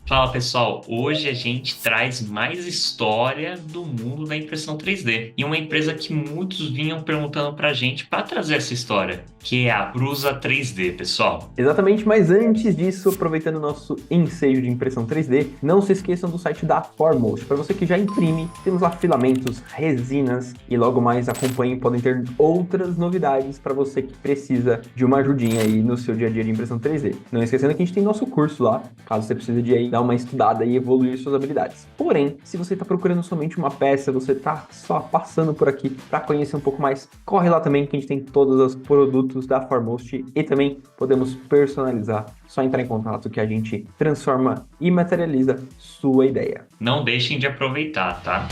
Fala pessoal, hoje a gente traz mais história do mundo da impressão 3D e uma empresa que muitos vinham perguntando pra gente para trazer essa história, que é a Prusa 3D, pessoal. Exatamente, mas antes disso, aproveitando o nosso ensejo de impressão 3D, não se esqueçam do site da Foremost. Para você que já imprime, temos lá filamentos, resinas e logo mais acompanhem, podem ter outras novidades para você que precisa de uma ajudinha aí no seu dia a dia de impressão 3D. Não esquecendo que a gente tem nosso curso lá, caso você precise de aí dar uma estudada e evoluir suas habilidades. Porém, se você está procurando somente uma peça, você está só passando por aqui para conhecer um pouco mais, corre lá também que a gente tem todos os produtos da Foremost e também podemos personalizar. Só entrar em contato que a gente transforma e materializa sua ideia. Não deixem de aproveitar, tá?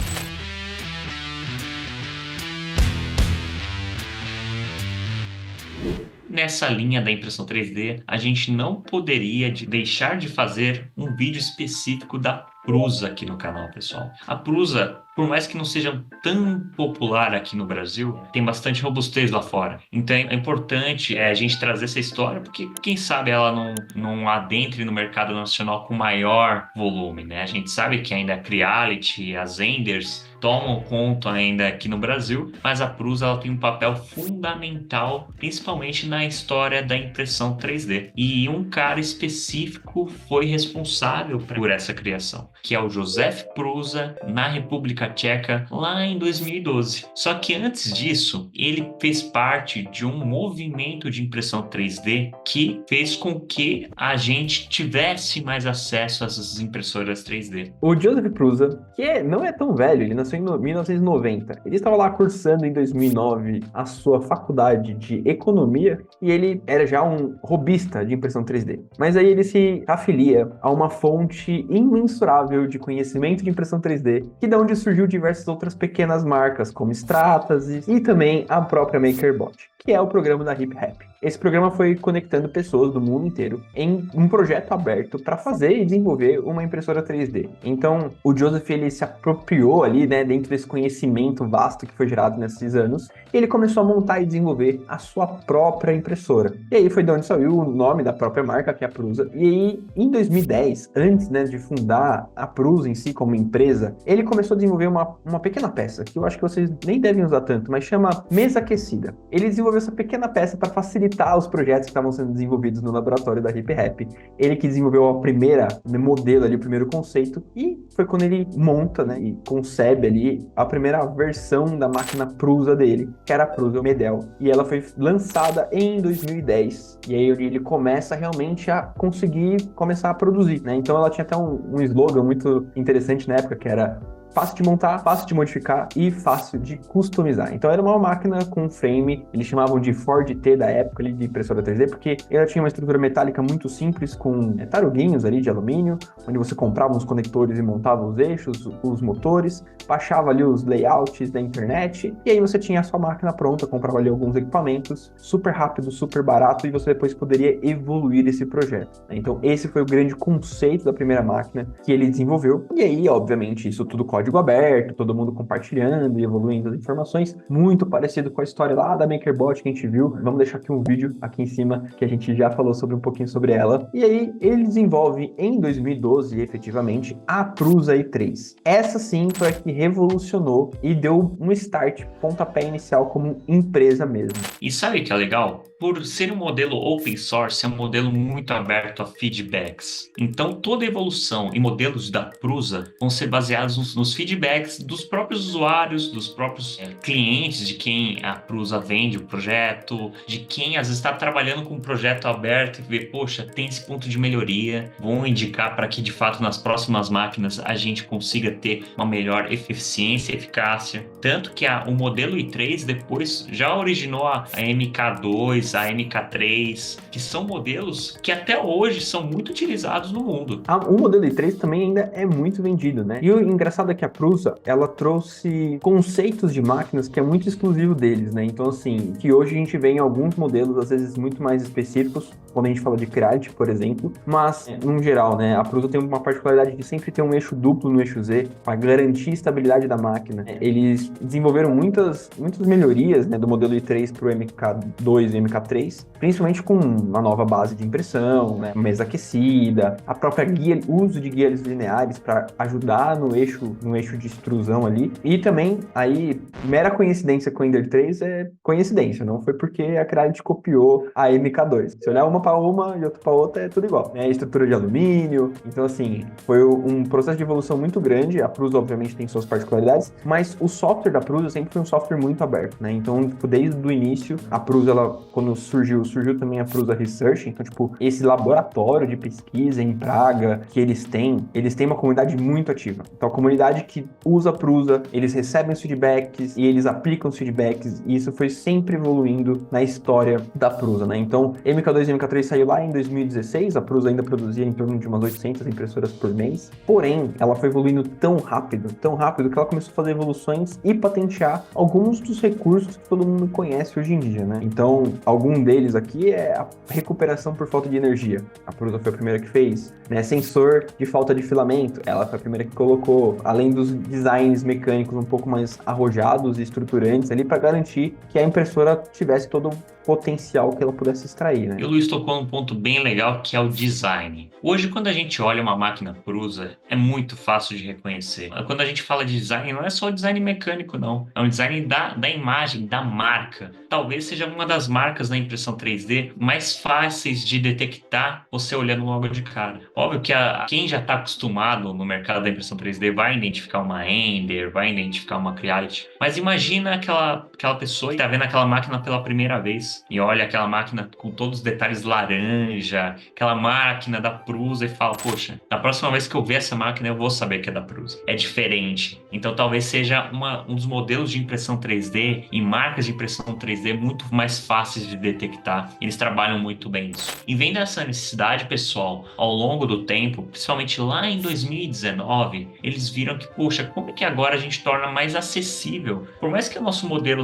Nessa linha da impressão 3D, a gente não poderia deixar de fazer um vídeo específico da Prusa aqui no canal, pessoal. A Prusa, por mais que não seja tão popular aqui no Brasil, tem bastante robustez lá fora. Então é importante a gente trazer essa história, porque quem sabe ela não adentre no mercado nacional com maior volume, né? A gente sabe que ainda a Creality, as Enders tomam conta ainda aqui no Brasil, mas a Prusa ela tem um papel fundamental, principalmente na história da impressão 3D. E um cara específico foi responsável por essa criação, que é o Josef Prusa, na República Tcheca, lá em 2012. Só que antes disso, ele fez parte de um movimento de impressão 3D que fez com que a gente tivesse mais acesso a essas impressoras 3D. O Josef Prusa, que não é tão velho, ele nasceu em 1990. Ele estava lá cursando em 2009 a sua faculdade de economia e ele era já um hobbyista de impressão 3D. Mas aí ele se afilia a uma fonte imensurável de conhecimento de impressão 3D, que de onde surgiu diversas outras pequenas marcas, como Stratasys e também a própria MakerBot, que é o programa da HipHap. Esse programa foi conectando pessoas do mundo inteiro em um projeto aberto para fazer e desenvolver uma impressora 3D. Então, o Josef ele se apropriou ali, né, dentro desse conhecimento vasto que foi gerado nesses anos, e ele começou a montar e desenvolver a sua própria impressora. E aí foi de onde saiu o nome da própria marca, que é a Prusa. E aí, em 2010, antes, né, de fundar a Prusa em si como empresa, ele começou a desenvolver uma pequena peça, que eu acho que vocês nem devem usar tanto, mas chama mesa aquecida. Ele desenvolveu essa pequena peça para facilitar os projetos que estavam sendo desenvolvidos no laboratório da HipHap. Ele que desenvolveu a primeira modelo ali, o primeiro conceito, e foi quando ele monta, né, e concebe ali a primeira versão da máquina Prusa dele, que era a Prusa Medel. E ela foi lançada em 2010. E aí ele começa realmente a conseguir começar a produzir, né? Então ela tinha até um slogan muito interessante na época, que era fácil de montar, fácil de modificar e fácil de customizar. Então era uma máquina com frame, eles chamavam de Ford T da época ali de impressora 3D, porque ela tinha uma estrutura metálica muito simples com taruguinhos ali de alumínio, onde você comprava os conectores e montava os eixos, os motores, baixava ali os layouts da internet, e aí você tinha a sua máquina pronta, comprava ali alguns equipamentos, super rápido, super barato, e você depois poderia evoluir esse projeto. Então esse foi o grande conceito da primeira máquina que ele desenvolveu, e aí, obviamente, isso tudo código aberto, todo mundo compartilhando e evoluindo as informações, muito parecido com a história lá da MakerBot que a gente viu. Vamos deixar aqui um vídeo aqui em cima que a gente já falou sobre um pouquinho sobre ela. E aí ele desenvolve em 2012, efetivamente, a Prusa i3. Essa sim foi a que revolucionou e deu um start, pontapé inicial como empresa mesmo. E sabe o que é legal? Por ser um modelo open source, é um modelo muito aberto a feedbacks. Então, toda evolução e modelos da Prusa vão ser baseados nos feedbacks dos próprios usuários, dos próprios clientes, de quem a Prusa vende o projeto, de quem às vezes está trabalhando com um projeto aberto e vê, poxa, tem esse ponto de melhoria, vão indicar para que de fato nas próximas máquinas a gente consiga ter uma melhor eficiência e eficácia. Tanto que o modelo i3 depois já originou a MK2, a MK3, que são modelos que até hoje são muito utilizados no mundo. O modelo i3 também ainda é muito vendido, né? E o engraçado é que que a Prusa, ela trouxe conceitos de máquinas que é muito exclusivo deles, né? Então, assim, que hoje a gente vê em alguns modelos, às vezes muito mais específicos, quando a gente fala de Creality, por exemplo, mas, no geral, né, a Prusa tem uma particularidade de sempre ter um eixo duplo no eixo Z, para garantir a estabilidade da máquina. Eles desenvolveram muitas melhorias, né, do modelo i3 para o MK2 e MK3, principalmente com uma nova base de impressão, né, mesa aquecida, a própria guia, uso de guias lineares para ajudar no eixo de extrusão ali. E também, aí, mera coincidência com o Ender 3 é coincidência, não foi porque a Creality copiou a MK2. Se olhar uma para uma e outra para outra, é tudo igual. É estrutura de alumínio. Então, assim, foi um processo de evolução muito grande. A Prusa, obviamente, tem suas particularidades, mas o software da Prusa sempre foi um software muito aberto, né? Então, tipo, desde o início, a Prusa, ela, quando surgiu também a Prusa Research. Então, tipo, esse laboratório de pesquisa em Praga que eles têm uma comunidade muito ativa. Então, a comunidade que usa a Prusa, eles recebem os feedbacks e eles aplicam os feedbacks, e isso foi sempre evoluindo na história da Prusa, né? Então, MK2 e MK3 saiu lá em 2016, a Prusa ainda produzia em torno de umas 800 impressoras por mês, porém, ela foi evoluindo tão rápido, que ela começou a fazer evoluções e patentear alguns dos recursos que todo mundo conhece hoje em dia, né? Então, algum deles aqui é a recuperação por falta de energia. A Prusa foi a primeira que fez, né? Sensor de falta de filamento, ela foi a primeira que colocou, além dos designs mecânicos um pouco mais arrojados e estruturantes ali para garantir que a impressora tivesse todo o potencial que ela pudesse extrair, né? E o Luiz tocou num ponto bem legal, que é o design. Hoje, quando a gente olha uma máquina Prusa, é muito fácil de reconhecer. Quando a gente fala de design, não é só o design mecânico, não. É um design da imagem, da marca. Talvez seja uma das marcas da impressão 3D mais fáceis de detectar você olhando logo de cara. Óbvio que quem já está acostumado no mercado da impressão 3D vai identificar uma Ender, vai identificar uma Creality. Mas imagina aquela pessoa que está vendo aquela máquina pela primeira vez e olha aquela máquina com todos os detalhes laranja, aquela máquina da Prusa e fala, poxa, na próxima vez que eu ver essa máquina eu vou saber que é da Prusa. É diferente. Então talvez seja um dos modelos de impressão 3D e marcas de impressão 3D muito mais fáceis de detectar. Eles trabalham muito bem isso. E vendo essa necessidade, pessoal, ao longo do tempo, principalmente lá em 2019, eles viram que, poxa, como é que agora a gente torna mais acessível? Por mais que o nosso modelo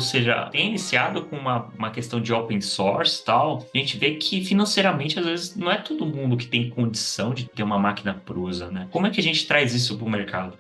tenha iniciado com uma questão de open source e tal, a gente vê que financeiramente, às vezes, não é todo mundo que tem condição de ter uma máquina Prusa, né? Como é que a gente traz isso para o mercado?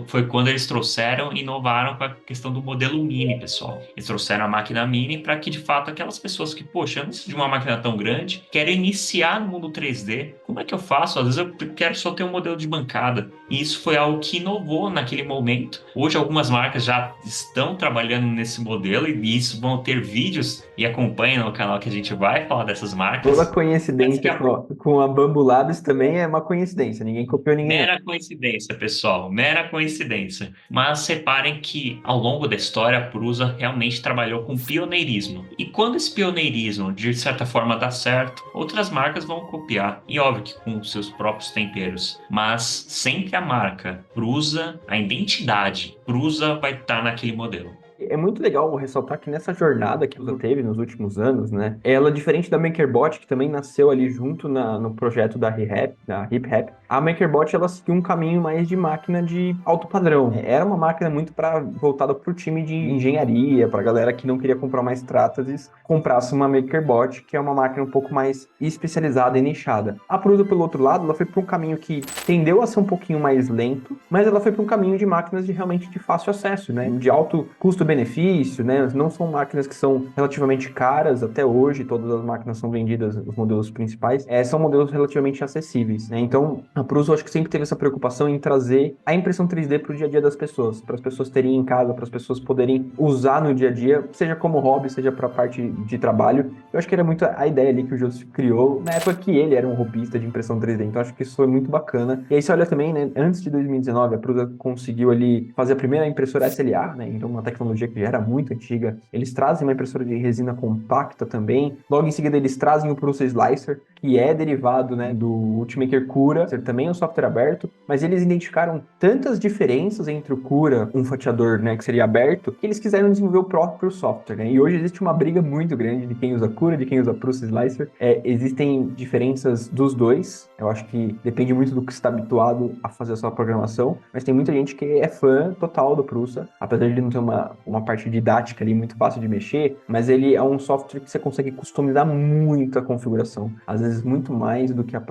Foi quando eles trouxeram e inovaram com a questão do modelo mini, pessoal. Eles trouxeram a máquina mini para que, de fato, aquelas pessoas que, poxa, eu não preciso de uma máquina tão grande, quero iniciar no mundo 3D, como é que eu faço? Às vezes eu quero só ter um modelo de bancada. E isso foi algo que inovou naquele momento. Hoje, algumas marcas já estão trabalhando nesse modelo e isso vão ter vídeos e acompanhem no canal que a gente vai falar dessas marcas. Toda coincidência com a Bambu Labs também é uma coincidência. Ninguém copiou ninguém. Mera coincidência, pessoal, mera coincidência. Mas reparem que ao longo da história a Prusa realmente trabalhou com pioneirismo. E quando esse pioneirismo de certa forma dá certo, outras marcas vão copiar. E óbvio que com seus próprios temperos. Mas sempre a marca Prusa, a identidade Prusa vai estar naquele modelo. É muito legal ressaltar que nessa jornada que ela teve nos últimos anos, né? Ela, diferente da MakerBot, que também nasceu ali junto no projeto da HipRap, a MakerBot, ela seguiu um caminho mais de máquina de alto padrão. Era uma máquina muito voltada para o time de engenharia, para a galera que não queria comprar uma Stratasys, comprasse uma MakerBot, que é uma máquina um pouco mais especializada e nichada. A Prusa, pelo outro lado, ela foi para um caminho que tendeu a ser um pouquinho mais lento, mas ela foi para um caminho de máquinas realmente de fácil acesso, né? De alto custo-benefício, né? Não são máquinas que são relativamente caras até hoje, todas as máquinas são vendidas, os modelos principais, são modelos relativamente acessíveis, né? Então, a Prusa, eu acho que sempre teve essa preocupação em trazer a impressão 3D para o dia a dia das pessoas, para as pessoas terem em casa, para as pessoas poderem usar no dia a dia, seja como hobby, seja para a parte de trabalho. Eu acho que era muito a ideia ali que o Joseph criou, na época que ele era um hobbyista de impressão 3D, então acho que isso foi muito bacana. E aí você olha também, né, antes de 2019, a Prusa conseguiu ali fazer a primeira impressora SLA, né, então uma tecnologia tecnologia que já era muito antiga. Eles trazem uma impressora de resina compacta também. Logo em seguida, eles trazem o Prusa Slicer, que é derivado, né, do Ultimaker Cura, ser também um software aberto, mas eles identificaram tantas diferenças entre o Cura, um fatiador, né, que seria aberto, que eles quiseram desenvolver o próprio software, né? E hoje existe uma briga muito grande de quem usa Cura, de quem usa Prusa Slicer. Existem diferenças dos dois. Eu acho que depende muito do que você está habituado a fazer a sua programação, mas tem muita gente que é fã total do Prusa, apesar de ele não ter uma parte didática ali muito fácil de mexer, mas ele é um software que você consegue customizar muito a configuração, às vezes muito mais do que o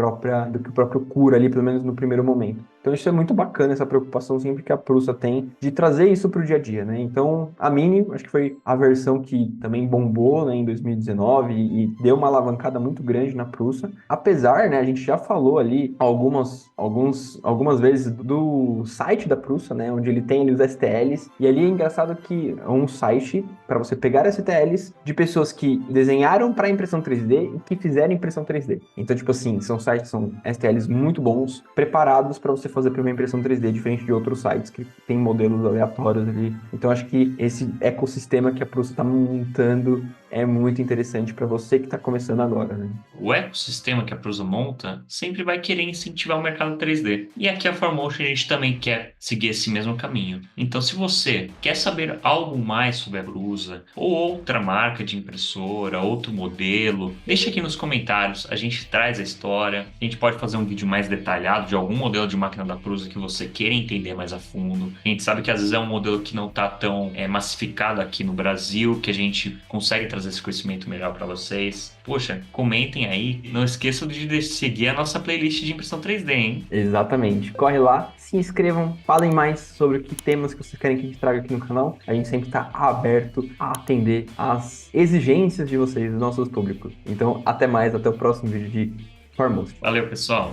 próprio Cura ali, pelo menos no primeiro momento. Então isso é muito bacana, essa preocupação sempre que a Prusa tem de trazer isso para o dia a dia, né? Então a Mini, acho que foi a versão que também bombou, né, em 2019 e deu uma alavancada muito grande na Prusa. Apesar, né, a gente já falou ali algumas vezes do site da Prusa, né, onde ele tem ali os STLs, e ali é engraçado que é um site para você pegar STLs de pessoas que desenharam para impressão 3D e que fizeram impressão 3D. Então, tipo assim, são STLs muito bons, preparados para você fazer para uma impressão 3D, diferente de outros sites que tem modelos aleatórios ali. Então, acho que esse ecossistema que a Prusa está montando é muito interessante para você que está começando agora, né? O ecossistema que a Prusa monta sempre vai querer incentivar o mercado 3D. E aqui a 4Motion a gente também quer seguir esse mesmo caminho. Então, se você quer saber algo mais sobre a Prusa, ou outra marca de impressora, outro modelo, deixa aqui nos comentários, a gente traz a história, a gente pode fazer um vídeo mais detalhado de algum modelo de máquina da Prusa que você queira entender mais a fundo. A gente sabe que às vezes é um modelo que não está tão massificado aqui no Brasil, que a gente consegue trazer esse conhecimento melhor para vocês. Poxa, comentem aí. Não esqueçam de seguir a nossa playlist de impressão 3D, hein? Exatamente. Corre lá, se inscrevam, falem mais sobre que temas que vocês querem que a gente traga aqui no canal. A gente sempre está aberto a atender às exigências de vocês, dos nossos públicos. Então, até mais, até o próximo vídeo de Foremost. Valeu, pessoal!